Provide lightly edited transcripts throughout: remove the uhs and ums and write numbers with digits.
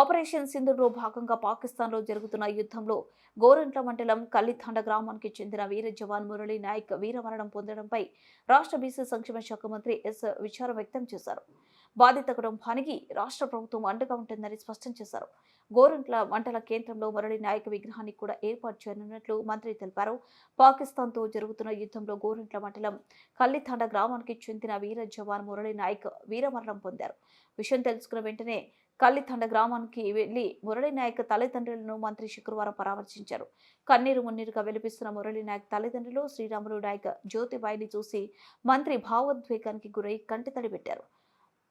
Operation సింధూర్లో భాగంగా పాకిస్తాన్లో జరుగుతున్న యుద్ధంలో గోరంట్ల మండలం కల్లితాండ గ్రామానికి చెందిన వీర జవాన్ మురళీ నాయక్ వీరమరణం పొందడంపై రాష్ట్ర బీసీ సంక్షేమ శాఖ మంత్రి ఎస్ విచారం వ్యక్తం చేశారు. బాధిత కుటుంబానికి రాష్ట్ర ప్రభుత్వం అండగా ఉంటుందని స్పష్టం చేశారు. గోరంట్ల మండల కేంద్రంలో మురళీ నాయక్ విగ్రహాన్ని కూడా ఏర్పాటు చేయనున్నట్లు మంత్రి తెలిపారు. పాకిస్తాన్తో జరుగుతున్న యుద్ధంలో గోరంట్ల మండలం కల్లితాండ గ్రామానికి చెందిన వీర జవాన్ మురళీ నాయక్ వీరమరణం పొందారు. విషయం తెలుసుకున్న వెంటనే కల్లితండ గ్రామానికి వెళ్లి మురళీ నాయక్ తల్లిదండ్రులను మంత్రి శుక్రవారం పరామర్శించారు. కన్నీరు మున్నీరుగా వెలిపిస్తున్న మురళీ నాయక్ తల్లిదండ్రులు శ్రీరాములు నాయక్ జ్యోతిబాయిని చూసి మంత్రి భావోద్వేగానికి గురై కంటితడి పెట్టారు.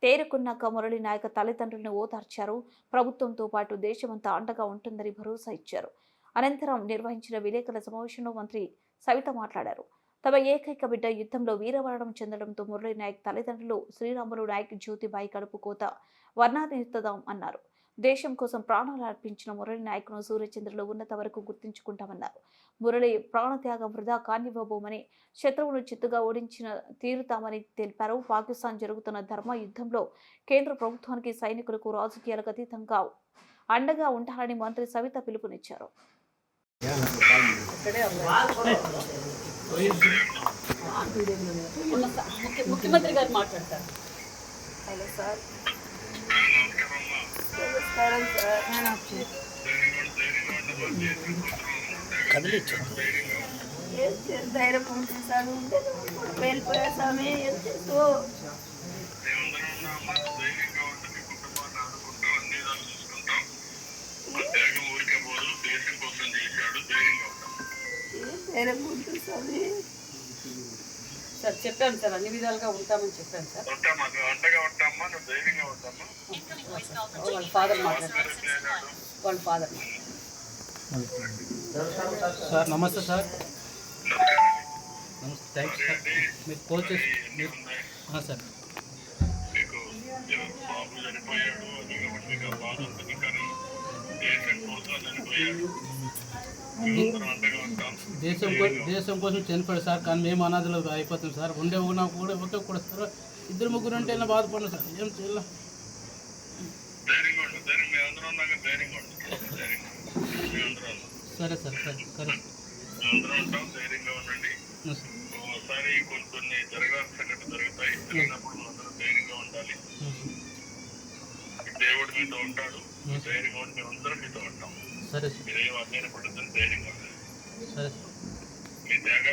తేరుకున్నాక మురళీ నాయక్ తల్లిదండ్రులను ఓదార్చారు. ప్రభుత్వంతో పాటు దేశమంతా అండగా ఉంటుందని భరోసా ఇచ్చారు. అనంతరం నిర్వహించిన విలేకరుల సమావేశంలో మంత్రి సవిత మాట్లాడారు. తమ ఏకైక బిడ్డ యుద్ధంలో వీరమరణం చెందడంతో మురళీ నాయక్ తల్లిదండ్రులు శ్రీరాములు నాయక్ జ్యోతిబాయి కడుపు కోత వర్ణానిద్దాం అన్నారు. దేశం కోసం ప్రాణాలు అర్పించిన మురళీ నాయక్ను సూర్యచంద్రులు ఉన్నత వరకు గుర్తించుకుంటామన్నారు. మురళి ప్రాణత్యాగం వృధా కానివ్వబోమని, శత్రువును చిత్తుగా ఓడించిన తీరుతామని తెలిపారు. పాకిస్తాన్ జరుగుతున్న ధర్మ యుద్ధంలో కేంద్ర ప్రభుత్వానికి సైనికులకు రాజకీయాలకు అతీతంగా అండగా ఉండాలని మంత్రి సవిత పిలుపునిచ్చారు. ముఖ్యమంత్రి గారు మాట్లాడతారు. హలో సార్, నమస్కారం సార్. ధైర్యం ఉంటుంది సార్. వెళ్ళిపోయా స్వామి. సార్ చెప్పాను సార్, అన్ని విధాలుగా ఉంటామని చెప్పాను సార్. వాళ్ళ ఫాదర్ మాట్లాడారు. వాళ్ళ ఫాదర్ సార్ నమస్తే సార్. నమస్తే, థ్యాంక్స్ సార్. మీకు కాల్ చేసి సార్ దేశం కోసం చనిపోయాడు సార్. కానీ మేము అనాథలు అయిపోతాం సార్. ఉండే కూడా కూడా సార్. ఇద్దరు ముగ్గురు ఉంటే బాధపడినా సార్. ఏం చేయాల? సరే సార్, సరే సరే. కొన్ని జరగాల్సిన సంఘటన జరుగుతాయి. జరిగినప్పుడు అందరూ ధైర్యంగా ఉండాలి. దేవుడు మీతో ఉంటాడు. ధైర్యంగా ఉండి మేము అందరం మీతో ఉంటాం. సరే, మీరేం అన్యాయ పడుతుంది. ధైర్యంగా ఉండాలి. సరే. మీ త్యాగాలు